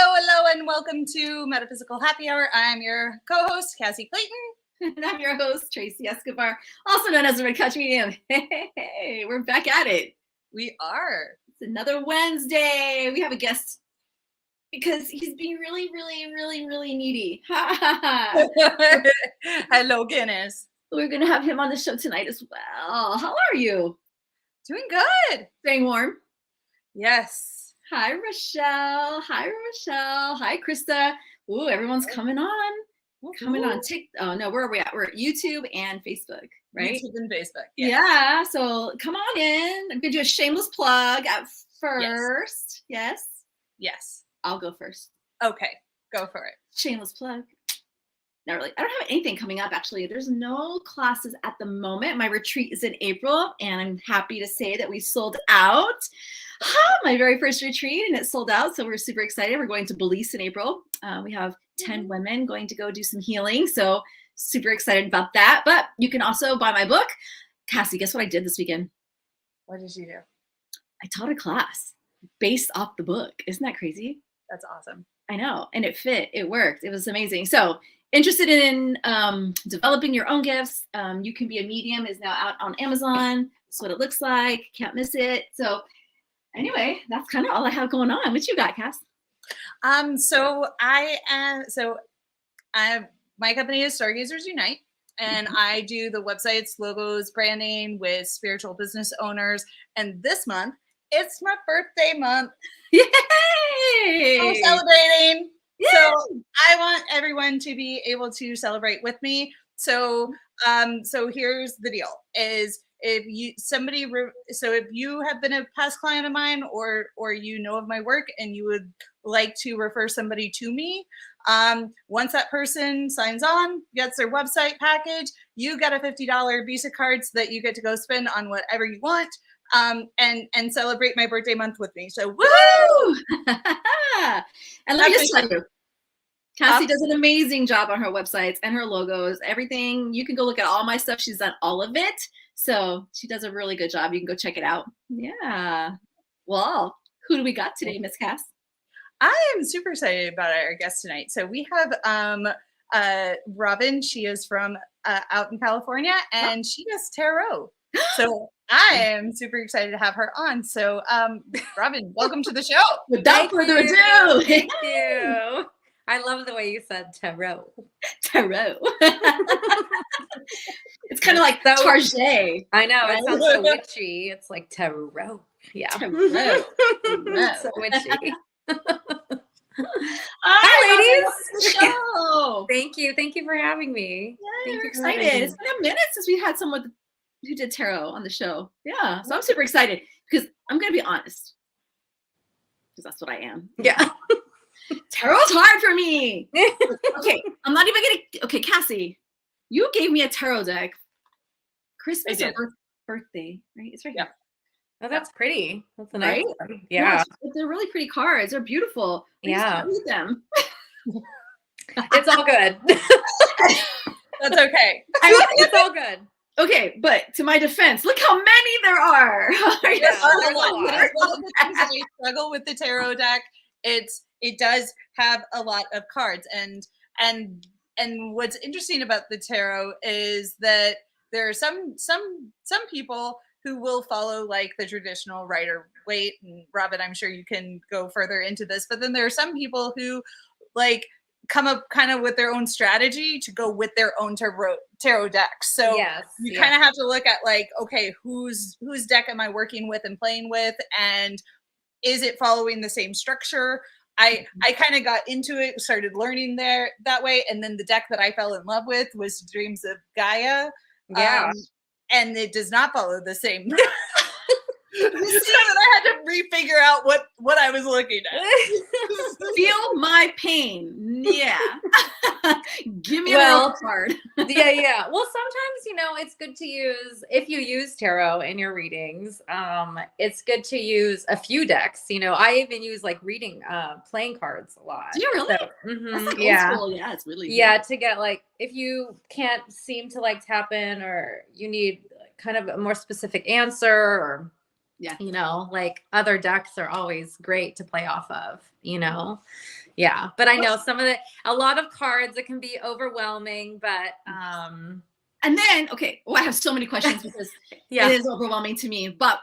Hello, and welcome to Metaphysical Happy Hour. I'm your co-host, Cassie Clayton. And I'm your host, Tracey Escobar, also known as the Red Couch Medium. Hey, we're back at it. We are. It's another Wednesday. We have a guest because he's being really needy. Hello, Guinness. We're going to have him on the show tonight as well. How are you? Doing good. Staying warm? Yes. Hi, Rochelle. Hi, Krista. Ooh, everyone's coming on. Coming on TikTok. Oh no, where are we at? We're at YouTube and Facebook, right? YouTube and Facebook. Yeah. So come on in. I'm gonna do a shameless plug at first. Yes. I'll go first. Okay, go for it. Shameless plug. Not really. I don't have anything coming up actually. There's no classes at the moment. My retreat is in April, and I'm happy to say that we sold out. My very first retreat, and it sold out. So we're super excited. We're going to Belize in April. We have 10 women going to go do some healing. So super excited about that. But you can also buy my book. Cassie, guess what I did this weekend? What did you do? I taught a class based off the book. Isn't that crazy? That's awesome. I know. And it fit. It worked. It was amazing. So interested in developing your own gifts, you can be a medium is now out on Amazon. That's what it looks like. Can't miss it. So anyway, that's kind of all I have going on. What you got, Cass? My company is Stargazers Unite, and I do the websites, logos, branding with spiritual business owners. And this month, it's my birthday month. Yay! I'm celebrating. Yay! So I want everyone to be able to celebrate with me. So here's the deal: is if you have been a past client of mine, or you know of my work and you would like to refer somebody to me, once that person signs on, gets their website package, you get a $50 Visa card so that you get to go spend on whatever you want, and celebrate my birthday month with me. So woo! And let me just tell you, Cassie does an amazing job on her websites and her logos, everything. You can go look at all my stuff. She's done all of it. So she does a really good job. You can go check it out. Yeah. Well, who do we got today, Miss Cass? I am super excited about our guest tonight. So we have Robin. She is from out in California, and she does tarot. So I am super excited to have her on. So Robin, welcome to the show. Without further ado. Thank you. I love the way you said tarot. Tarot. It's kind of like Target. I know. Right? It sounds so witchy. It's like tarot. Yeah. Tarot. So witchy. Hi, ladies. Show. Thank you. Thank you for having me. Yeah, we're excited. It's been a minute since we had someone who did tarot on the show. Yeah. So I'm super excited because I'm going to be honest. Because that's what I am. Yeah. Tarot's hard for me. Okay. I'm not even going to. Okay, Cassie, you gave me a tarot deck. Christmas or birthday, right? It's right here. Oh, that's pretty. That's a nice one. Yeah. They're really pretty cards. They're beautiful. I just read them. It's all good. That's okay. It's all good. Okay, but to my defense, look how many there are. There's a lot. One of the things that I struggle with the tarot deck. It does have a lot of cards, and what's interesting about the tarot is that there are some people who will follow like the traditional Rider Waite, and Robin, I'm sure you can go further into this, but then there are some people who like come up kind of with their own strategy to go with their own tarot deck. So you kind of have to look at like, okay, whose deck am I working with and playing with, and is it following the same structure? I kind of got into it, started learning that way, and then the deck that I fell in love with was Dreams of Gaia. And it does not follow the same. So I had to refigure out what I was looking at. Feel my pain. Yeah. Give me a little card. Yeah. Well, sometimes, it's good to use, if you use tarot in your readings, it's good to use a few decks. I even use like playing cards a lot. Do you really? So, that's like old school. Yeah, it's really good. To get like, if you can't seem to like tap in, or you need kind of a more specific answer, or Yeah. You know, like other decks are always great to play off of, you know? Yeah. But I know a lot of cards, it can be overwhelming, but, and then, okay, I have so many questions because yeah. it is overwhelming to me. But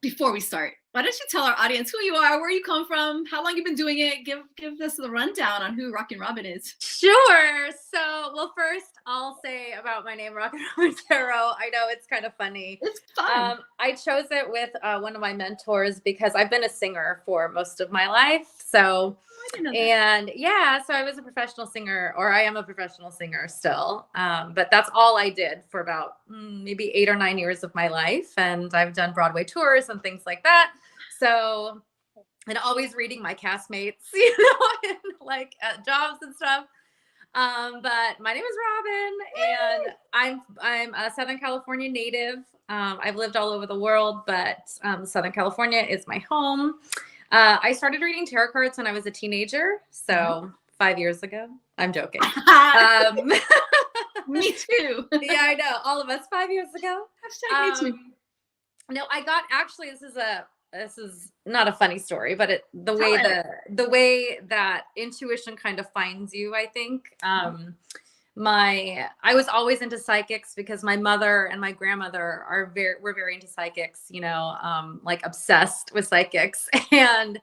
before we start, why don't you tell our audience who you are, where you come from, how long you've been doing it? Give us the rundown on who Rockin Robin is. Sure. So, well, first I'll say about my name, Rockin Robin Tarot. I know it's kind of funny. It's fun. I chose it with one of my mentors because I've been a singer for most of my life. So, and yeah, so I was a professional singer, or I am a professional singer still. But that's all I did for about maybe 8 or 9 years of my life. And I've done Broadway tours and things like that. So, and always reading my castmates, you know, and like at jobs and stuff. But my name is Robin, and I'm a Southern California native. I've lived all over the world, but Southern California is my home. I started reading tarot cards when I was a teenager, so 5 years ago. I'm joking. Me too. Yeah, I know. All of us 5 years ago. Me too. No, I got, actually, this is not a funny story, but the way that intuition kind of finds you, I think. I was always into psychics because my mother and my grandmother were very into psychics, you know, like obsessed with psychics. And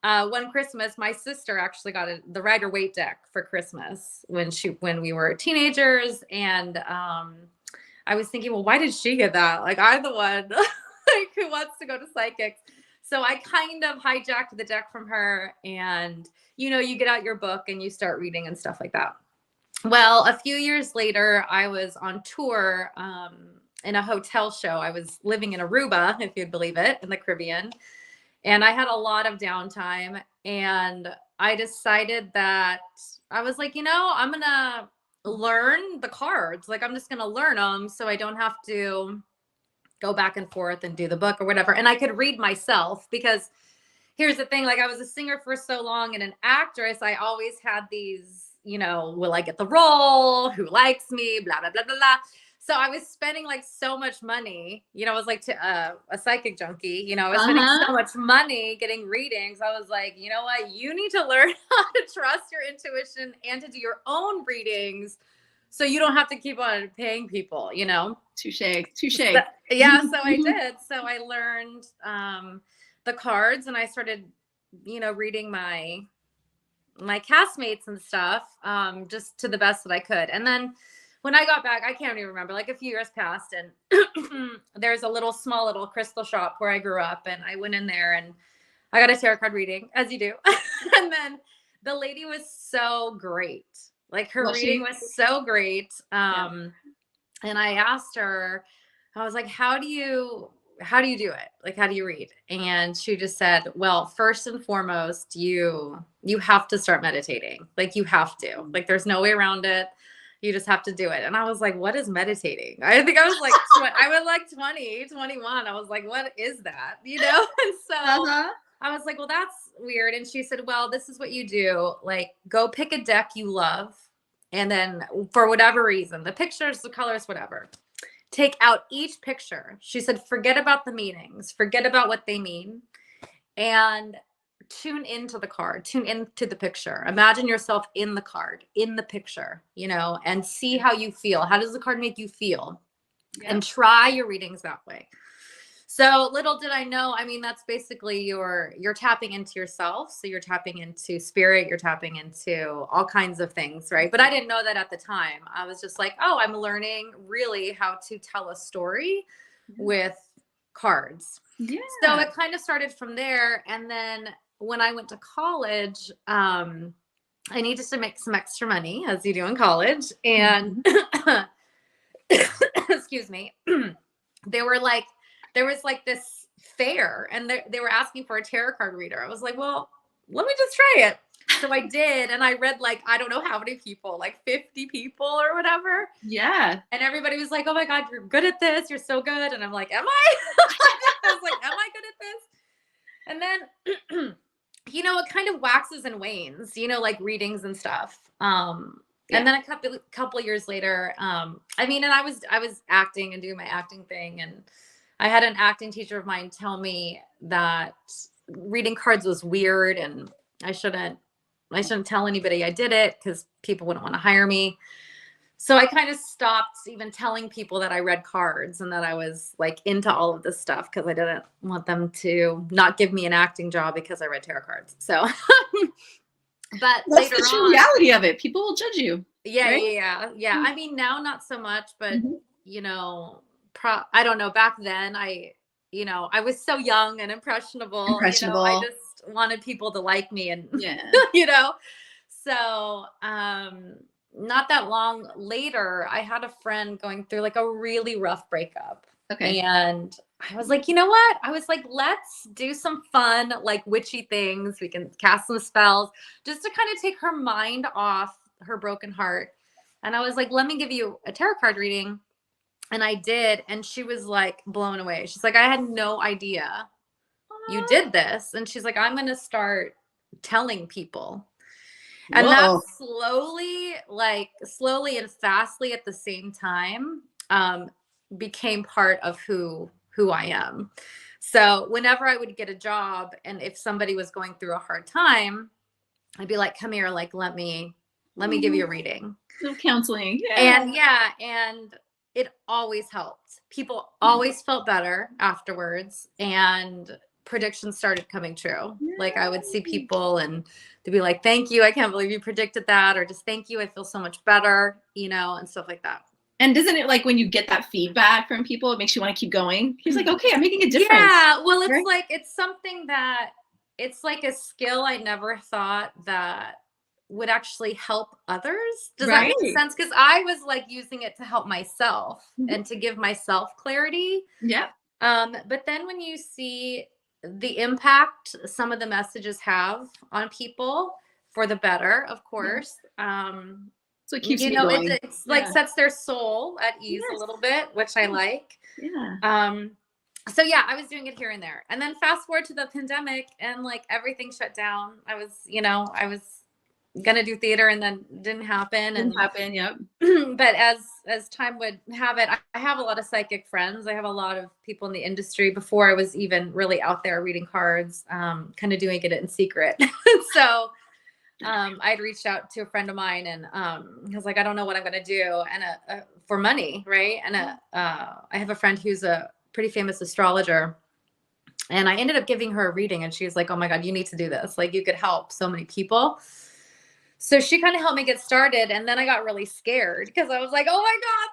one Christmas, my sister actually got the Rider Waite deck for Christmas when we were teenagers. And I was thinking, well, why did she get that? Like, I'm the one like who wants to go to psychics. So I kind of hijacked the deck from her, and, you know, you get out your book and you start reading and stuff like that. Well, a few years later, I was on tour in a hotel show. I was living in Aruba, if you'd believe it, in the Caribbean. And I had a lot of downtime, and I decided that I was like, you know, I'm going to learn the cards. Like, I'm just going to learn them so I don't have to go back and forth and do the book or whatever. And I could read myself, because here's the thing, like, I was a singer for so long and an actress. I always had these, you know, will I get the role? Who likes me? Blah, blah, blah, blah, blah. So I was spending like so much money, you know, I was like a psychic junkie, you know, I was spending so much money getting readings. I was like, you know what, you need to learn how to trust your intuition and to do your own readings, so you don't have to keep on paying people, you know? Touche. Yeah, so I did. So I learned the cards, and I started, you know, reading my castmates and stuff, just to the best that I could. And then when I got back, I can't even remember, like a few years passed, and there's a small little crystal shop where I grew up, and I went in there and I got a tarot card reading, as you do. And then the lady was so great. Like, her reading was so great. And I asked her, I was like, how do you do it? Like, how do you read? And she just said, well, first and foremost, you have to start meditating. Like, you have to, like, there's no way around it. You just have to do it. And I was like, what is meditating? I think I was like, I was like 20, 21. I was like, what is that? You know? And so I was like, well, that's weird. And she said, well, this is what you do. Like, go pick a deck you love. And then, for whatever reason, the pictures, the colors, whatever, take out each picture. She said, forget about the meanings, forget about what they mean, and tune into the card, tune into the picture. Imagine yourself in the card, in the picture, you know, and see how you feel. How does the card make you feel? Yeah. And try your readings that way. So little did I know, I mean, that's basically you're tapping into yourself. So you're tapping into spirit, you're tapping into all kinds of things, right? But I didn't know that at the time. I was just like, oh, I'm learning really how to tell a story with cards. Yeah. So it kind of started from there. And then when I went to college, I needed to make some extra money, as you do in college. And excuse me, there was like this fair, and they were asking for a tarot card reader. I was like, well, let me just try it. So I did. And I read, like, I don't know how many people, like 50 people or whatever. Yeah. And everybody was like, oh my God, you're good at this. You're so good. And I'm like, am I? I was like, am I good at this? And then, you know, it kind of waxes and wanes, you know, like readings and stuff. And then a couple years later, I mean, and I was acting and doing my acting thing, and I had an acting teacher of mine tell me that reading cards was weird and I shouldn't tell anybody I did it because people wouldn't want to hire me. So I kind of stopped even telling people that I read cards and that I was like into all of this stuff because I didn't want them to not give me an acting job because I read tarot cards. So, but that's the true reality of it. People will judge you. Yeah, right? yeah. I mean, now not so much, but you know, I don't know. Back then, I was so young and impressionable. You know, I just wanted people to like me, and you know, so not that long later, I had a friend going through like a really rough breakup. Okay. And I was like, you know what? I was like, let's do some fun, like witchy things. We can cast some spells just to kind of take her mind off her broken heart. And I was like, let me give you a tarot card reading. And I did. And she was like blown away. She's like, I had no idea you did this. And she's like, I'm going to start telling people. And that slowly and fastly at the same time, became part of who I am. So whenever I would get a job and if somebody was going through a hard time, I'd be like, come here, like, let me give you a reading. Counseling. And and it always helped. People always felt better afterwards and predictions started coming true. Like I would see people and they'd be like, thank you. I can't believe you predicted that. Or just thank you. I feel so much better, you know, and stuff like that. And doesn't it like when you get that feedback from people, it makes you want to keep going? He's like, okay, I'm making a difference. Yeah. Well, it's like, it's something that it's like a skill I never thought that would actually help others. Does that make sense? Because I was like using it to help myself and to give myself clarity. Yeah. But then when you see the impact some of the messages have on people for the better, of course. So it keeps me going. It's like sets their soul at ease a little bit, which I like. Yeah. So yeah, I was doing it here and there. And then fast forward to the pandemic and like everything shut down. I was gonna do theater and then didn't happen. Yep. But as time would have it, I have a lot of psychic friends. I have a lot of people in the industry before I was even really out there reading cards, kind of doing it in secret. So I'd reached out to a friend of mine and I was like, I don't know what I'm gonna do, and for money, right? And I have a friend who's a pretty famous astrologer. And I ended up giving her a reading and she was like, oh my God, you need to do this. Like you could help so many people. So she kind of helped me get started. And then I got really scared because I was like, oh my God,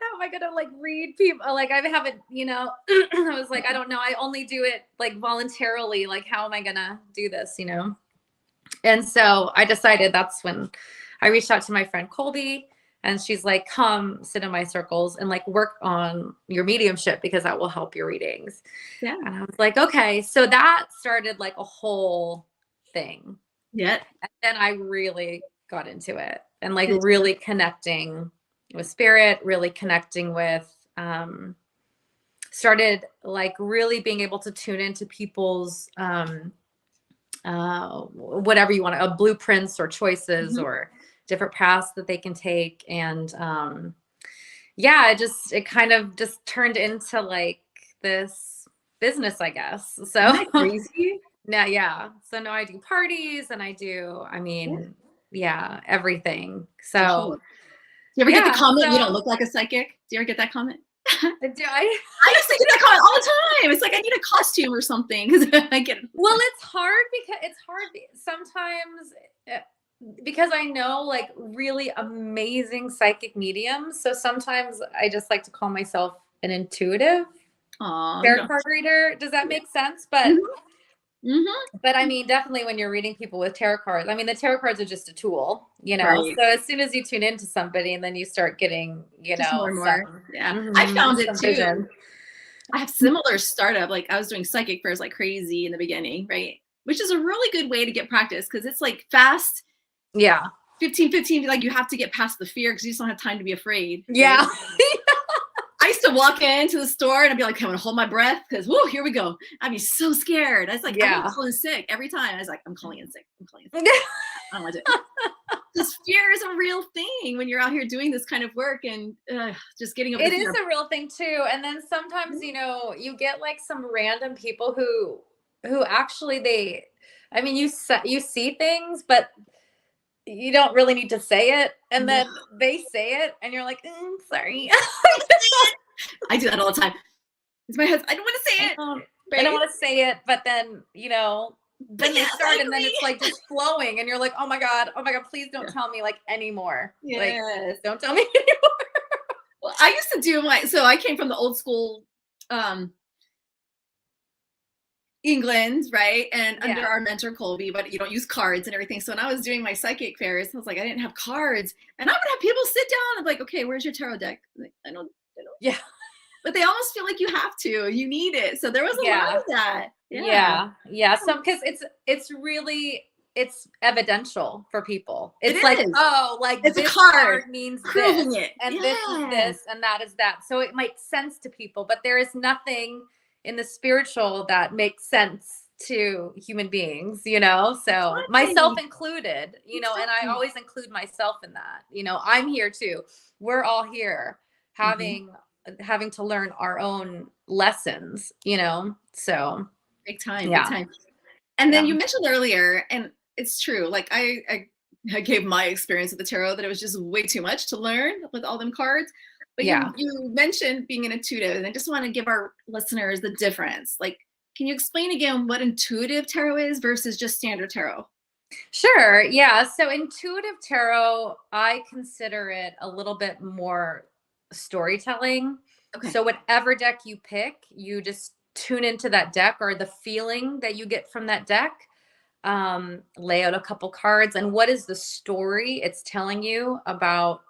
how am I going to like read people? Like I haven't, I was like, I don't know. I only do it like voluntarily. Like, how am I going to do this, And so I decided that's when I reached out to my friend Colby and she's like, come sit in my circles and like work on your mediumship because that will help your readings. Yeah. And I was like, okay. So that started like a whole thing. Yeah. And then I really got into it and like really connecting with spirit, really connecting with, started like really being able to tune into people's, whatever you want, blueprints or choices or different paths that they can take. And, it kind of just turned into like this business, I guess. So isn't that crazy? Yeah. So now I do parties and I do, everything. So do you ever get the comment, you don't look like a psychic? Do you ever get that comment? Do I? I used to get that comment all the time. It's like, I need a costume or something. I get it. Well, it's hard sometimes because I know like really amazing psychic mediums. So sometimes I just like to call myself an intuitive tarot card reader. Does that make sense? But but I mean, definitely when you're reading people with tarot cards, I mean, the tarot cards are just a tool, Right. So as soon as you tune into somebody and then you start getting, more and more. I found it too. Vision. I have similar startup. Like I was doing psychic fairs like crazy in the beginning, right? Which is a really good way to get practice because it's like fast. Yeah. 15, like you have to get past the fear because you just don't have time to be afraid. Yeah. Right? I used to walk into the store and I'd be like, I'm gonna hold my breath because whoa, here we go. I'd be so scared. I was like, I'm calling sick every time. I was like, I'm calling in sick. I don't want to do it. Because fear is a real thing when you're out here doing this kind of work and just getting over It the is fear. a real thing too. And then sometimes, you know, you get like some random people who actually I mean, you see things, but you don't really need to say it. And then they say it and you're like, sorry. I do that all the time. It's my husband. I don't want to say it. I don't want to say it, but then, you know, then they start and then agree. it's like just flowing and you're like, oh my God, please don't tell me like anymore. Yes. Like, don't tell me anymore. Well, I used to do so I came from the old school England, right? And under our mentor Colby, but you don't use cards and everything. So when I was doing my psychic fairs, I was like, I didn't have cards. And I would have people sit down and like, okay, where's your tarot deck? Like, I don't. Yeah. But they almost feel like you have to. You need it. So there was a lot of that. Yeah. So because it's really evidential for people. It's like, oh, like it's this a card means proving this, it. and this is this, and that is that. So it makes sense to people, but there is nothing in the spiritual that makes sense to human beings, you know? So myself included, you know, and I always include myself in that. You know, I'm here too. We're all here having to learn our own lessons, you know? So big time. And then you mentioned earlier, and it's true, like I gave my experience with the tarot that it was just way too much to learn with all them cards. But you mentioned being an intuitive, and I just want to give our listeners the difference. Like, can you explain again what intuitive tarot is versus just standard tarot? Sure. Yeah. So intuitive tarot, I consider it a little bit more storytelling. Okay. So whatever deck you pick, you just tune into that deck or the feeling that you get from that deck. Lay out a couple cards, and what is the story it's telling you about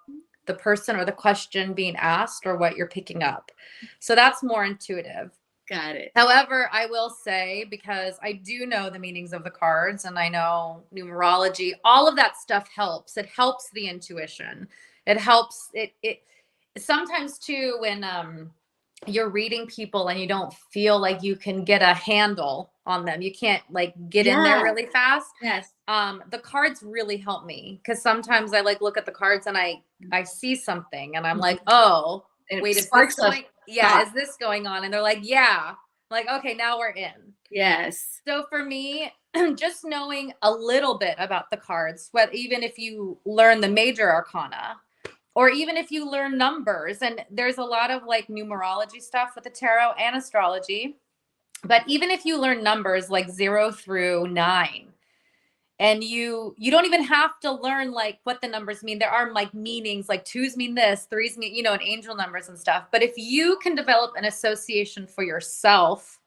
the person or the question being asked or what you're picking up. So that's more intuitive. Got it. However, I will say, because I do know the meanings of the cards and I know numerology, all of that stuff helps. It helps the intuition. It helps it sometimes too when you're reading people and you don't feel like you can get a handle on them. You can't like get in there really fast. Yes. The cards really help me because sometimes I like look at the cards and I see something and I'm like, oh, wait, is this going? Yeah, is this going on? And they're like, yeah. I'm like, okay, now we're in. Yes. So for me, just knowing a little bit about the cards, even if you learn the major arcana, or even if you learn numbers, and there's a lot of like numerology stuff with the tarot and astrology, but even if you learn numbers like 0 through 9, and you don't even have to learn like what the numbers mean. There are like meanings, like 2s mean this, 3s mean, you know, and angel numbers and stuff. But if you can develop an association for yourself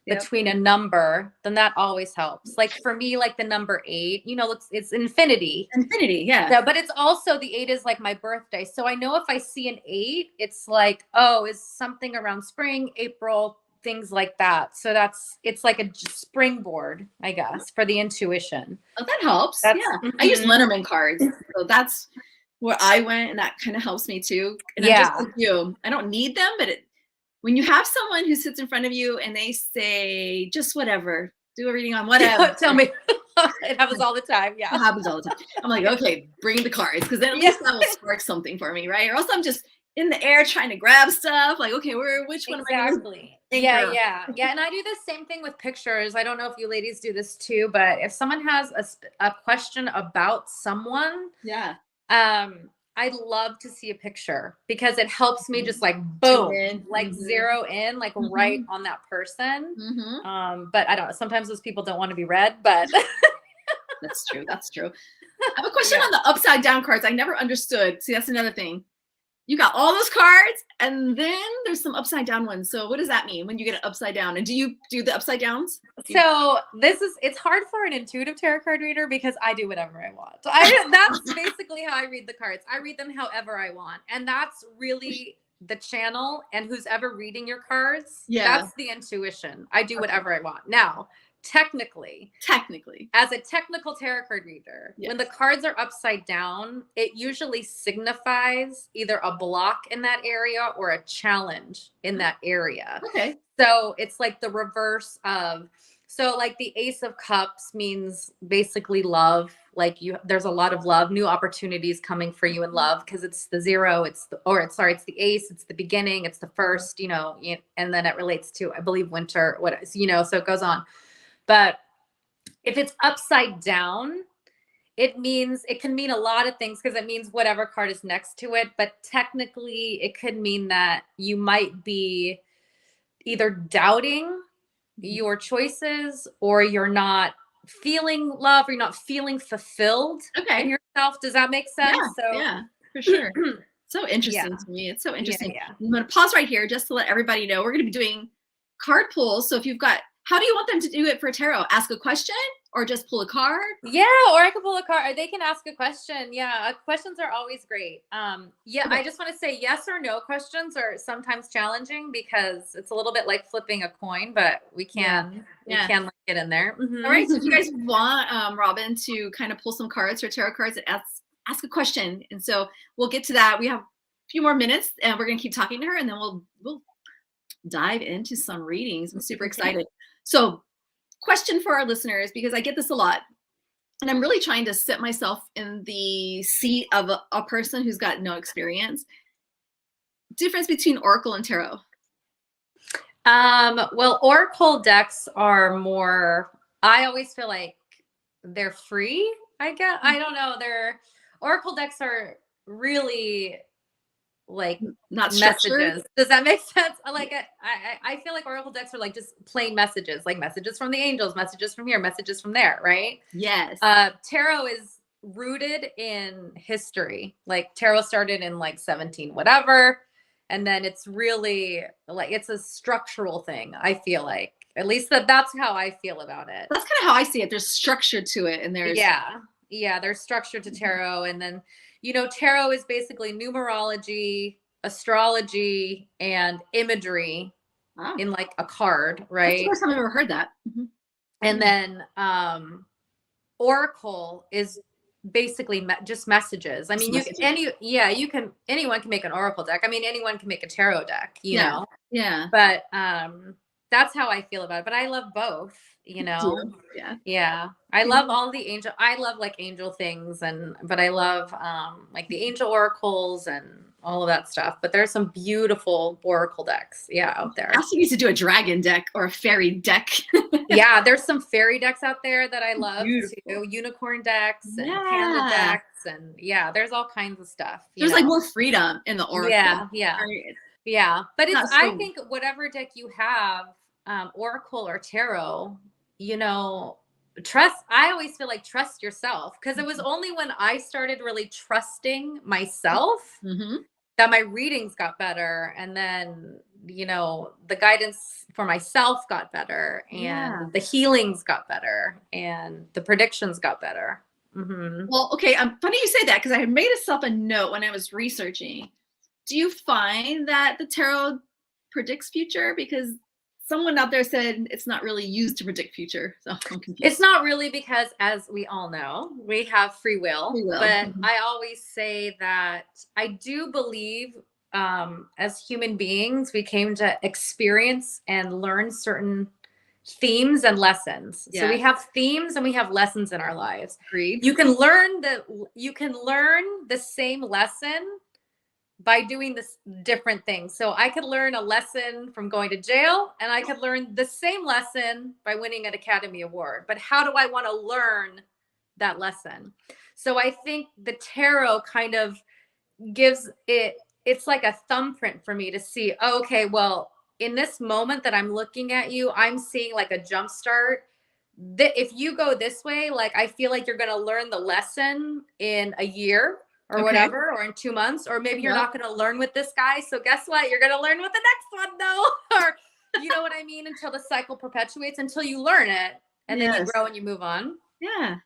between a number, then that always helps. Like for me, like the number 8, you know, it's infinity. Infinity, yeah. So, but it's also the 8 is like my birthday. So I know if I see an 8, it's like, oh, is something around spring, April, things like that. So it's like a springboard, I guess, for the intuition. Oh, that helps. I use Lenormand cards. So that's where I went, and that kind of helps me too. And I'm just like you. I don't need them, but when you have someone who sits in front of you and they say, just whatever, do a reading on whatever. Tell me. It happens all the time. Yeah. It happens all the time. I'm like, okay, bring the cards, because then at least that will spark something for me, right? Or else I'm just in the air trying to grab stuff. Like, okay, which one am I going to Yeah. And I do the same thing with pictures. I don't know if you ladies do this too, but if someone has a question about someone, I'd love to see a picture because it helps me just like boom, like zero in, like right on that person. But I don't know. Sometimes those people don't want to be read, but that's true. I have a question on the upside down cards. I never understood. See, that's another thing. You got all those cards, and then there's some upside down ones. So what does that mean when you get it upside down? And do you do the upside downs? So it's hard for an intuitive tarot card reader because I do whatever I want. That's basically how I read the cards. I read them however I want. And that's really the channel, and who's ever reading your cards. That's the intuition. I do whatever I want. Now, technically, as a technical tarot card reader, when the cards are upside down, it usually signifies either a block in that area or a challenge in that area. Okay. So it's like the reverse of, So like the Ace of Cups means basically love. Like there's a lot of love, new opportunities coming for you in love, because it's the zero, it's the ace, it's the beginning, it's the first, and then it relates to, I believe, winter, so it goes on. But if it's upside down, it can mean a lot of things, because it means whatever card is next to it. But technically it could mean that you might be either doubting your choices, or you're not feeling love, or you're not feeling fulfilled in yourself. Does that make sense? Yeah, for sure. So interesting to me. It's so interesting. I'm going to pause right here just to let everybody know we're going to be doing card pulls. So if you've got, how do you want them to do it for tarot? Ask a question or just pull a card? Yeah, or I could pull a card, or they can ask a question. Yeah, questions are always great. I just want to say yes or no questions are sometimes challenging, because it's a little bit like flipping a coin, but we can like get in there. Mm-hmm. All right, so if you guys want Robin to kind of pull some cards or tarot cards and ask a question, and so we'll get to that. We have a few more minutes, and we're going to keep talking to her, and then we'll dive into some readings. I'm super excited. So, question for our listeners, because I get this a lot, and I'm really trying to set myself in the seat of a person who's got no experience. Difference between Oracle and Tarot? Well, Oracle decks are more, I always feel like they're free, I guess. I don't know. Oracle decks are really like not messages. Does that make sense? Like I feel like Oracle decks are like just plain messages, like messages from the angels, messages from here, messages from there, right? Yes. Tarot is rooted in history. Like tarot started in like 17 whatever, and then it's really like it's a structural thing. I feel like, at least that's how I feel about it. That's kind of how I see it. There's structure to it, and there's there's structure to tarot, and then tarot is basically numerology, astrology, and imagery in like a card, right? That's the first time I've ever heard that. Mm-hmm. And then Oracle is basically just messages. I mean, anyone can make an Oracle deck. I mean, anyone can make a tarot deck, you know? Yeah. But that's how I feel about it. But I love both, Yeah. I love all the I love like angel things, but I love like the angel oracles and all of that stuff. But there's some beautiful Oracle decks, out there. I also used to do a dragon deck or a fairy deck. Yeah, there's some fairy decks out there that I love too. Unicorn decks and panda decks, and there's all kinds of stuff. There's like more freedom in the Oracle. Yeah. But I think whatever deck you have, Oracle or tarot, trust. I always feel like trust yourself, because it was only when I started really trusting myself that my readings got better, and then the guidance for myself got better, and the healings got better, and the predictions got better. Well, okay, funny you say that, because I had made myself a note when I was researching. Do you find that the tarot predicts future? Because someone out there said it's not really used to predict future. So I'm confused. It's not really, because as we all know, we have free will. But I always say that I do believe as human beings, we came to experience and learn certain themes and lessons. So we have themes and we have lessons in our lives. Agreed. You can learn the same lesson by doing this different things. So I could learn a lesson from going to jail, and I could learn the same lesson by winning an Academy Award. But how do I want to learn that lesson? So I think the tarot kind of gives it's like a thumbprint for me to see, okay, well, in this moment that I'm looking at you, I'm seeing like a jump start. If you go this way, like I feel like you're going to learn the lesson in a year or whatever, or in 2 months, or maybe you're not going to learn with this guy. So guess what? You're going to learn with the next one though. Or you know what I mean? Until the cycle perpetuates, until you learn it, and then you grow and you move on. Yeah.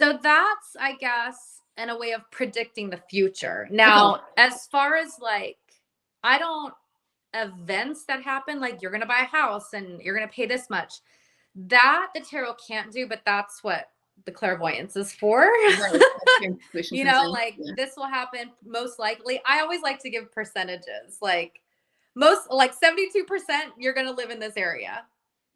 So that's, I guess, in a way of predicting the future. Now, as far as like, events that happen, like you're going to buy a house and you're going to pay this much, that the tarot can't do, but that's what the clairvoyance is for. This will happen most likely. I always like to give percentages, like 72% you're going to live in this area.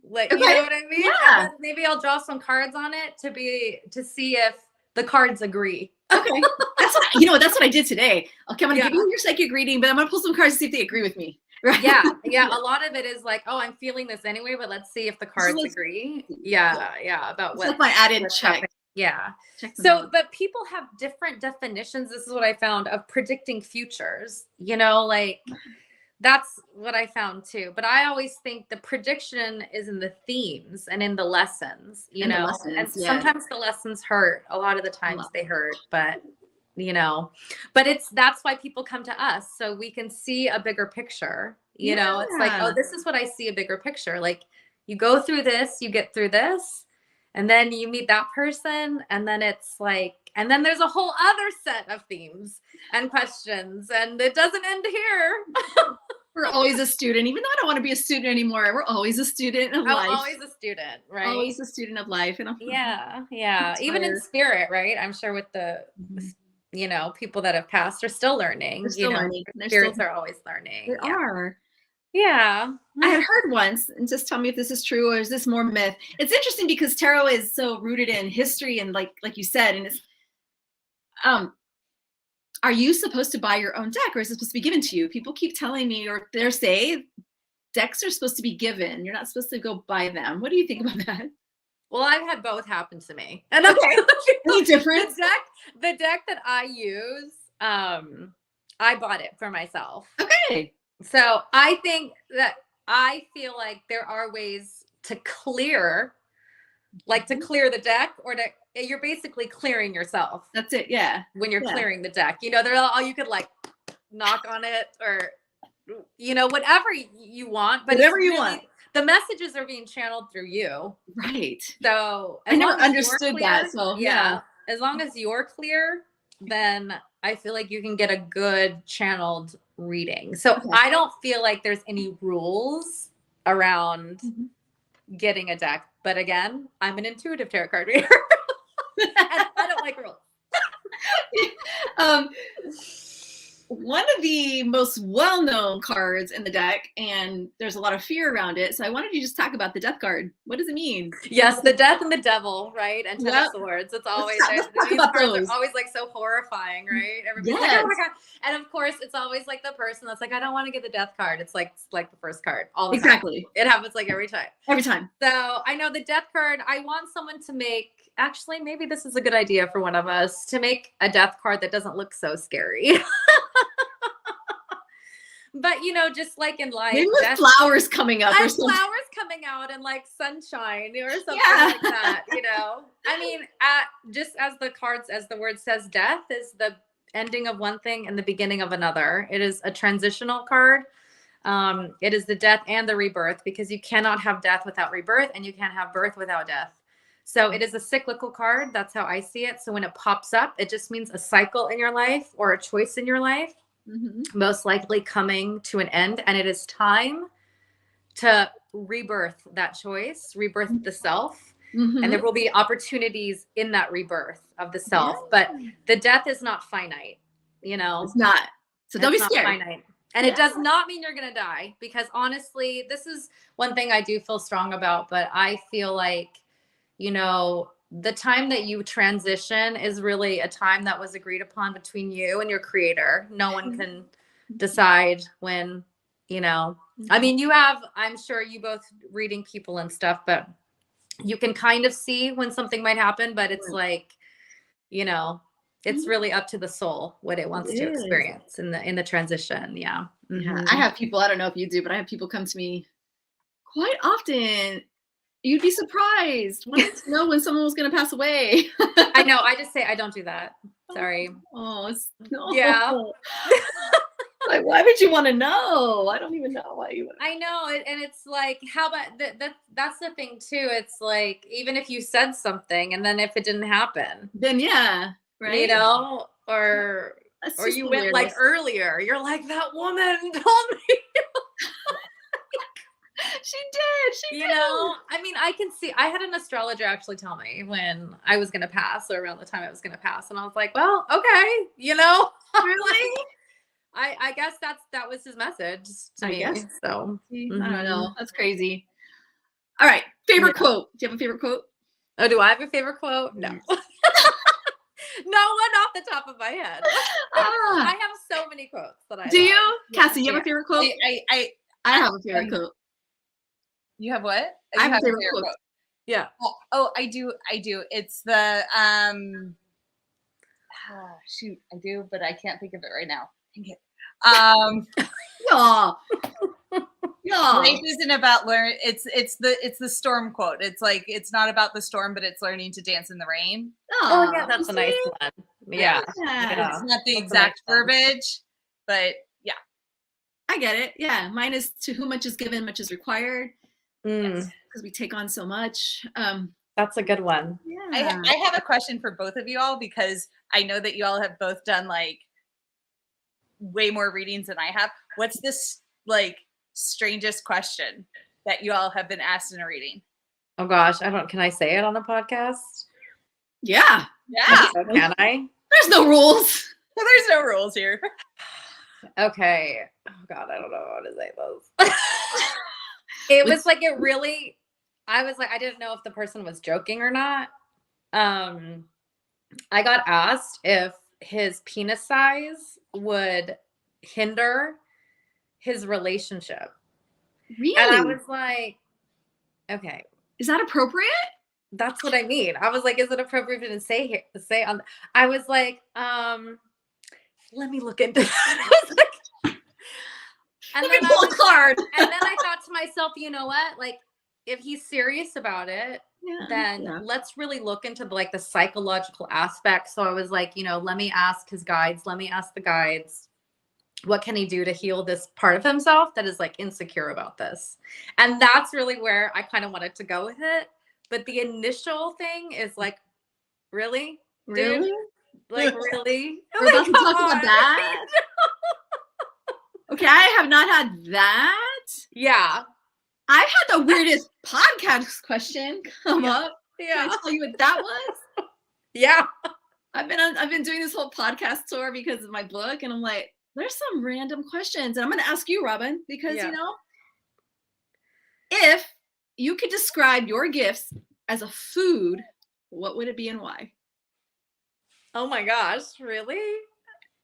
Like, you know what I mean? Yeah. And then maybe I'll draw some cards on it to see if the cards agree. Okay. That's what I did today. Okay, I'm gonna give you your psychic reading, but I'm gonna pull some cards to see if they agree with me. Right? Yeah. A lot of it is like, oh, I'm feeling this anyway, but let's see if the cards agree. Yeah. About it's what like my added check. Happening. Yeah. So, but people have different definitions. This is what I found of predicting futures. You know, like that's what I found too. But I always think the prediction is in the themes and in the lessons, you know, and sometimes the lessons hurt. A lot of the times they hurt, but you know, but that's why people come to us, so we can see a bigger picture. You know, it's like, oh, this is what I see, a bigger picture. Like you go through this, you get through this, and then you meet that person, and then it's like, and then there's a whole other set of themes and questions, and it doesn't end here. We're always a student, even though I don't want to be a student anymore. We're always a student of life. Always a student, right? Always a student of life. And even in spirit, right? I'm sure with the you know, people that have passed are still learning. They're still learning. Spirits are always learning. They are. Yeah. I had heard once, and just tell me if this is true or is this more myth. It's interesting because tarot is so rooted in history and like you said, and it's are you supposed to buy your own deck, or is it supposed to be given to you? People keep telling me, or they say decks are supposed to be given. You're not supposed to go buy them. What do you think about that? Well, I've had both happen to me. And okay. Any difference? The deck that I use, I bought it for myself. Okay. So I feel like there are ways to clear, the deck, or you're basically clearing yourself. That's it. Yeah. When you're clearing the deck, you know, you could like knock on it, or, you know, whatever you want, but whatever you want. The messages are being channeled through you. Right. So I never understood that. So yeah. As long as you're clear, then I feel like you can get a good channeled reading. So I don't feel like there's any rules around getting a deck. But again, I'm an intuitive tarot card reader. And I don't like rules. One of the most well-known cards in the deck, and there's a lot of fear around it. So I wanted you to just talk about the death card. What does it mean? Yes, the death and the devil, right? And Ten of Swords. It's always these cards are always like so horrifying, right? Everybody's like, oh my god. And of course, it's always like the person that's like, I don't want to get the death card. It's like the first card. All the time. It happens like every time. Every time. So I know the death card. I want someone to make. Actually, maybe this is a good idea for one of us to make a death card that doesn't look so scary. But you know, just like in life, maybe with flowers coming up, or something. Flowers coming out, and like sunshine or something like that. You know, I mean, just as the word says, death is the ending of one thing and the beginning of another. It is a transitional card. It is the death and the rebirth, because you cannot have death without rebirth, and you can't have birth without death. So it is a cyclical card. That's how I see it. So when it pops up, it just means a cycle in your life or a choice in your life. Most likely coming to an end, and it is time to rebirth that choice, rebirth the self, and there will be opportunities in that rebirth of the self. But the death is not finite, you know. It's not. So don't be scared. Finite. And it does not mean you're gonna die, because honestly, this is one thing I do feel strong about. But I feel like, you know, the time that you transition is really a time that was agreed upon between you and your creator. No one can decide when, you know, I mean, I'm sure you both reading people and stuff, but you can kind of see when something might happen, but it's like, you know, it's really up to the soul what it wants to experience in the transition. Yeah. I have people, I don't know if you do, but I have people come to me quite often. You'd be surprised. Wanted to know when someone was going to pass away. I know. I just say I don't do that. Sorry. Oh, no. Yeah. Like, why would you want to know? I don't even know why you would. I know. And it's like, how about that's the thing too. It's like, even if you said something and then if it didn't happen, then right. You know, or you went like earlier, you're like, that woman told me. She did. You know, I mean, I can see, I had an astrologer actually tell me when I was going to pass, or around the time I was going to pass. And I was like, well, okay. You know, really? I guess that was his message to me. Guess. So I don't know. That's crazy. All right. Favorite quote. Do you have a favorite quote? Oh, do I have a favorite quote? No. No one off the top of my head. I have so many quotes that I Do love. you? Cassie, you have a favorite quote? I have a favorite quote. You have what? I have a favorite quote. Yeah. Oh, I do. It's the shoot, I do, but I can't think of it right now. Dang it. Yeah. Life isn't about learn. It's the storm quote. It's like it's not about the storm, but it's learning to dance in the rain. Oh yeah, that's a nice one. Yeah. It's not the exact verbiage, but yeah. I get it. Yeah. Mine is to whom much is given, much is required. Because we take on so much. That's a good one. Yeah. I have a question for both of you all because I know that you all have both done like way more readings than I have. What's this like strangest question that you all have been asked in a reading? Oh gosh, can I say it on the podcast? Yeah. Yeah. Can I? There's no rules. There's no rules here. Okay. Oh God, I don't know how to say this. It was like I was like, I didn't know if the person was joking or not. I got asked if his penis size would hinder his relationship. Really? And I was like, okay. Is that appropriate? That's what I mean. I was like, is it appropriate to say on? I was like, let me look into that. I was like, let me pull a card. And then I thought to myself, you know what? Like, if he's serious about it, then let's really look into the psychological aspect. So I was like, let me ask his guides. Let me ask the guides. What can he do to heal this part of himself that is like insecure about this? And that's really where I kind of wanted to go with it. But the initial thing is like, really? Really? Dude? Like, really? We're about to talk about that? Okay, I have not had that. Yeah. I've had the weirdest podcast question come up. Yeah. Can I tell you what that was? Yeah. I've been doing this whole podcast tour because of my book, and I'm like, there's some random questions, and I'm going to ask you, Robin, because if you could describe your gifts as a food, what would it be and why? Oh my gosh, really?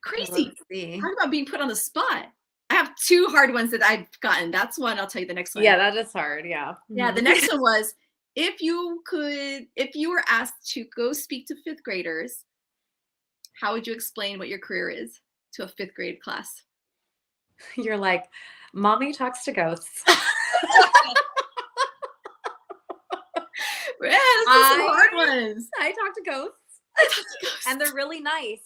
Crazy. Talk about being put on the spot. I have two hard ones that I've gotten. That's one. I'll tell you the next one. Yeah, that is hard. Yeah. Yeah. The next one was if you were asked to go speak to fifth graders, how would you explain what your career is to a fifth grade class? You're like, mommy talks to ghosts. Yeah, those are some hard ones. I talk to ghosts. And they're really nice.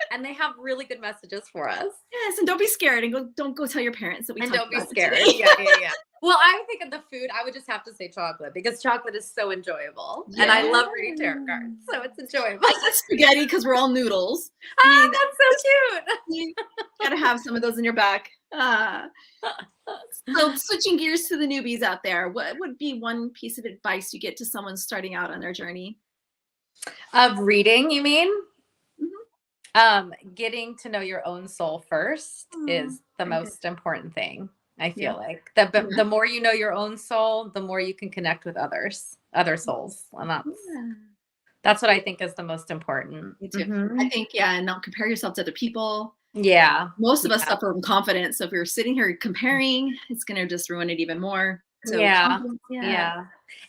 And they have really good messages for us. Yes, and don't be scared, and don't go tell your parents that we. And don't be scared. Yeah. Well, I think of the food, I would just have to say chocolate because chocolate is so enjoyable, and I love reading tarot cards, so it's enjoyable. I said spaghetti because we're all noodles. That's so cute. You gotta have some of those in your back. So switching gears to the newbies out there, what would be one piece of advice you get to someone starting out on their journey? Of reading, you mean? Getting to know your own soul first is the most important thing. I feel like the more you know your own soul, the more you can connect with other souls, and that's what I think is the most important. Me too. I think and not compare yourself to other people. Yeah, most of us suffer from confidence. So if you're sitting here comparing, it's gonna just ruin it even more. So yeah.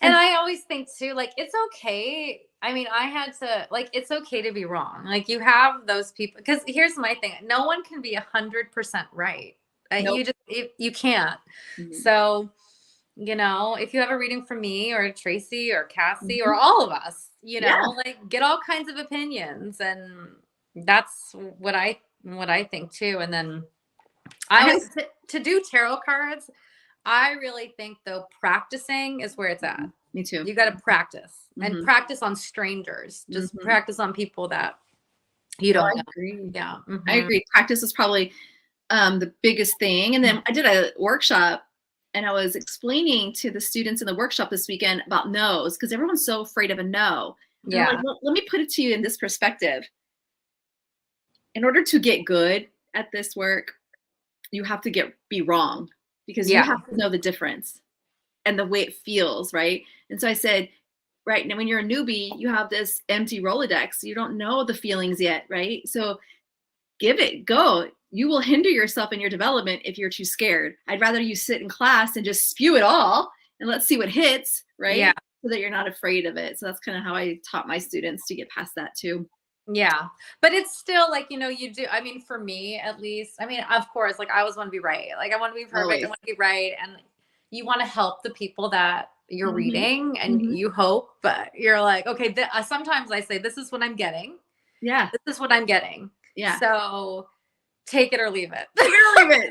And I always think too, like it's okay. I mean, I had to it's okay to be wrong. Like you have those people, because here's my thing. No one can be 100% right. Nope. You can't. So, if you have a reading from me or Tracey or Cassie or all of us, get all kinds of opinions. And that's what I think too. And then to do tarot cards, I really think though, practicing is where it's at. Me too. You got to practice and practice on strangers. Just practice on people that you don't know. Agree. Yeah. I agree. Practice is probably the biggest thing. And then I did a workshop and I was explaining to the students in the workshop this weekend about no's because everyone's so afraid of a no. Yeah. Like, let me put it to you in this perspective. In order to get good at this work, you have to be wrong because you have to know the difference. and the way it feels, right? And so I said, right now, when you're a newbie, you have this empty Rolodex. You don't know the feelings yet, right? So give it, go. You will hinder yourself in your development if you're too scared. I'd rather you sit in class and just spew it all and let's see what hits, right? Yeah. So that you're not afraid of it. So that's kind of how I taught my students to get past that too. Yeah. But it's still like, you know, you do, I mean, for me at least, I mean, of course, like I always want to be right. Like I want to be perfect. Always. I want to be right. And you want to help the people that you're Mhm. reading, and Mhm. you hope, but you're like, okay, sometimes I say, this is what I'm getting. Yeah. This is what I'm getting. Yeah. So take it or leave it. Take it or leave it.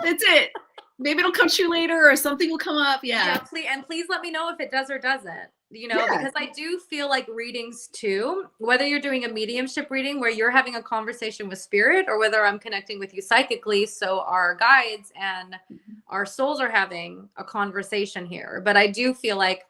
That's it. Maybe it'll come true later or something will come up. Yeah. Please let me know if it does or doesn't, you know, Yeah. because I do feel like readings too, whether you're doing a mediumship reading where you're having a conversation with spirit, or whether I'm connecting with you psychically. So our guides and our souls are having a conversation here. But I do feel like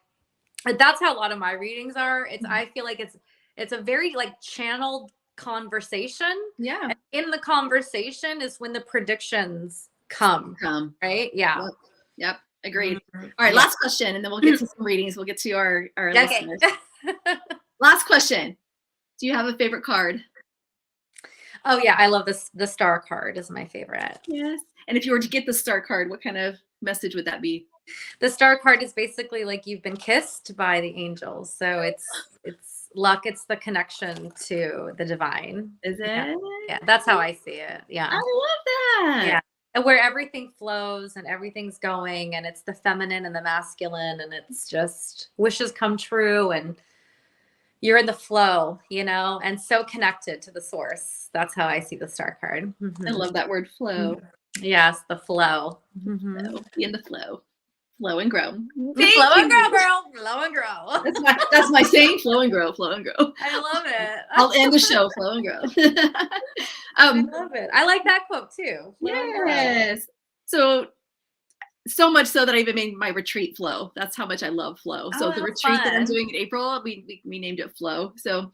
that's how a lot of my readings are. I feel like it's a very like channeled conversation. Yeah. And in the conversation is when the predictions come. Right? Yeah. Yep. Agreed. Mhm. All right. Yeah. Last question, and then we'll get to some readings. We'll get to our Okay. listeners. Last question. Do you have a favorite card? Oh yeah, I love this. The star card is my favorite. Yes. And if you were to get the star card, what kind of message would that be? The star card is basically like you've been kissed by the angels. So it's luck. It's the connection to the divine. Is it? Yeah, that's how I see it. Yeah. I love that. Yeah. And where everything flows and everything's going, and it's the feminine and the masculine, and it's just wishes come true, and you're in the flow, you know, and so connected to the source. That's how I see the star card. Mm-hmm. I love that word, flow. Yes, the flow. Mm-hmm. Flow. Be in the flow. Flow and grow. Flow and grow, girl. Flow and grow. That's my saying. Flow and grow. Flow and grow. I love it. I'll end the show. Flow and grow. I love it. I like that quote too. Flow and grow. Yes. So much so that I even made my retreat Flow. That's how much I love flow. So the retreat that I'm doing in April, we named it Flow. So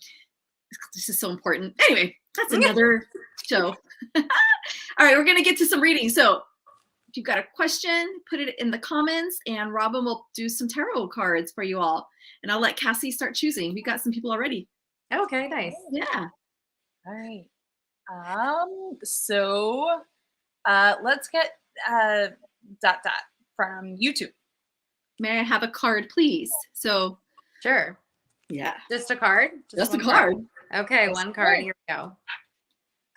this is so important. Anyway, that's another show. All right, we're gonna get to some reading. So if you've got a question, put it in the comments, and Robin will do some tarot cards for you all. And I'll let Cassie start choosing. We got some people already. Okay, nice. Yeah. All right. So let's get Dot from YouTube. May I have a card, please? So Sure. yeah. Just a card? Just a one card. Okay, one card. Here we go.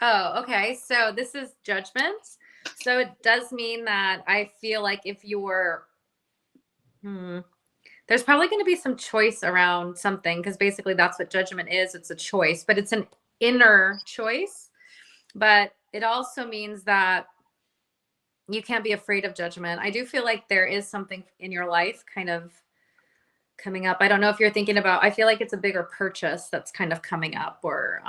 Oh, okay. So this is judgment. So it does mean that I feel like if you're, there's probably going to be some choice around something, because basically that's what judgment is. It's a choice, but it's an inner choice. But it also means that you can't be afraid of judgment. I do feel like there is something in your life kind of coming up. I don't know if you're thinking about, I feel like it's a bigger purchase that's kind of coming up, or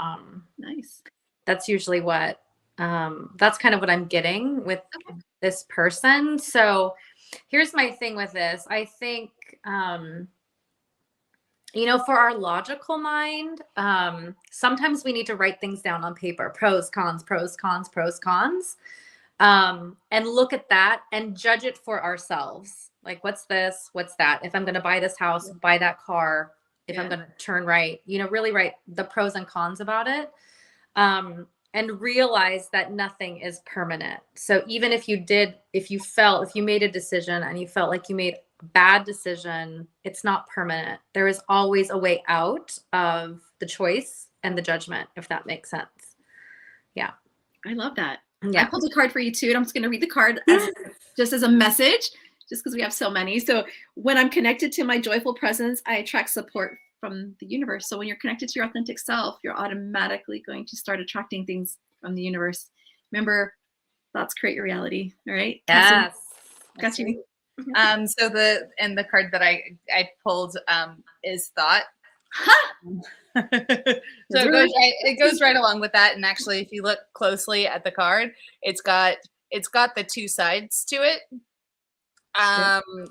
Nice. that's usually what, that's kind of what I'm getting with this person. So here's my thing with this. I think, you know, for our logical mind, sometimes we need to write things down on paper, pros, cons, pros, cons, pros, cons, and look at that and judge it for ourselves. Like, what's this? What's that? If I'm going to buy this house, buy that car, if I'm going to turn right, you know, really write the pros and cons about it. And realize that nothing is permanent. So even if you made a decision and you felt like you made a bad decision, it's not permanent. There is always a way out of the choice and the judgment, if that makes sense. Yeah. I love that. Yeah. I pulled a card for you too, and I'm just going to read the card just as a message, just because we have so many. So when I'm connected to my joyful presence, I attract support from the universe. So when you're connected to your authentic self, you're automatically going to start attracting things from the universe. Remember, thoughts create your reality. All right. Yes. Got you. So the card that I pulled is thought. So it goes right along with that. And actually, if you look closely at the card, it's got the two sides to it.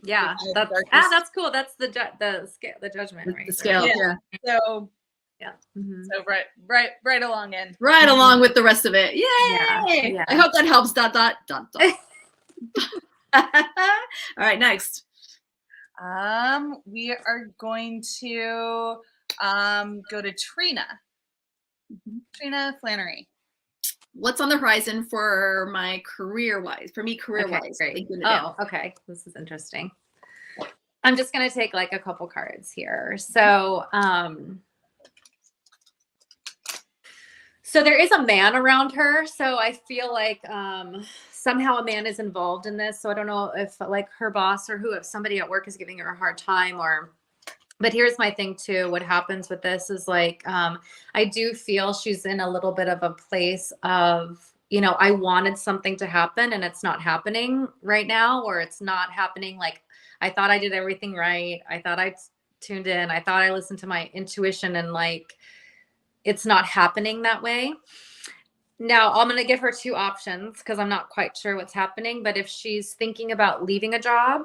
Yeah, that's cool. That's the judgment, right? The scale. Yeah. So yeah. Mm-hmm. So right along in. Right along with the rest of it. Yay! Yeah. I hope that helps. All right, next. We are going to go to Trina. Trina Flannery. What's on the horizon for my career-wise? For me, career-wise. Okay, great. Oh, okay. This is interesting. I'm just going to take like a couple cards here. So, so there is a man around her. So I feel like somehow a man is involved in this. So I don't know if like her boss or if somebody at work is giving her a hard time but here's my thing too. What happens with this is like, I do feel she's in a little bit of a place of, you know, I wanted something to happen and it's not happening right now, or it's not happening. Like, I thought I did everything right. I thought I tuned in. I thought I listened to my intuition, and like, it's not happening that way. Now, I'm going to give her two options because I'm not quite sure what's happening. But if she's thinking about leaving a job,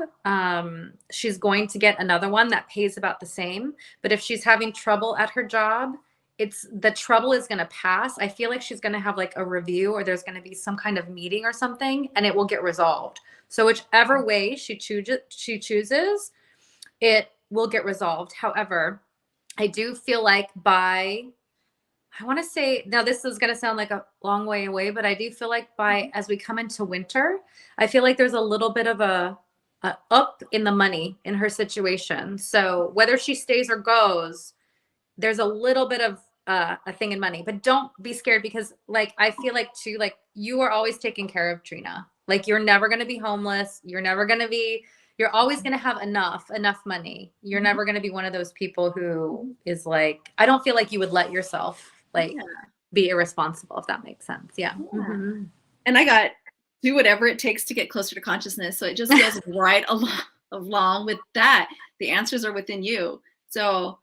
she's going to get another one that pays about the same. But if she's having trouble at her job, the trouble is going to pass. I feel like she's going to have like a review, or there's going to be some kind of meeting or something, and it will get resolved. So whichever way she chooses, it will get resolved. However, I do feel like I want to say, now this is going to sound like a long way away, but I do feel like as we come into winter, I feel like there's a little bit of a up in the money in her situation. So whether she stays or goes, there's a little bit of a thing in money, but don't be scared, because like, I feel like too, like you are always taking care of, Trina. Like, you're never going to be homeless. You're always going to have enough money. You're never going to be one of those people who is like, I don't feel like you would let yourself be irresponsible, if that makes sense. Yeah. Mm-hmm. And I got do whatever it takes to get closer to consciousness. So it just goes right along with that. The answers are within you. So,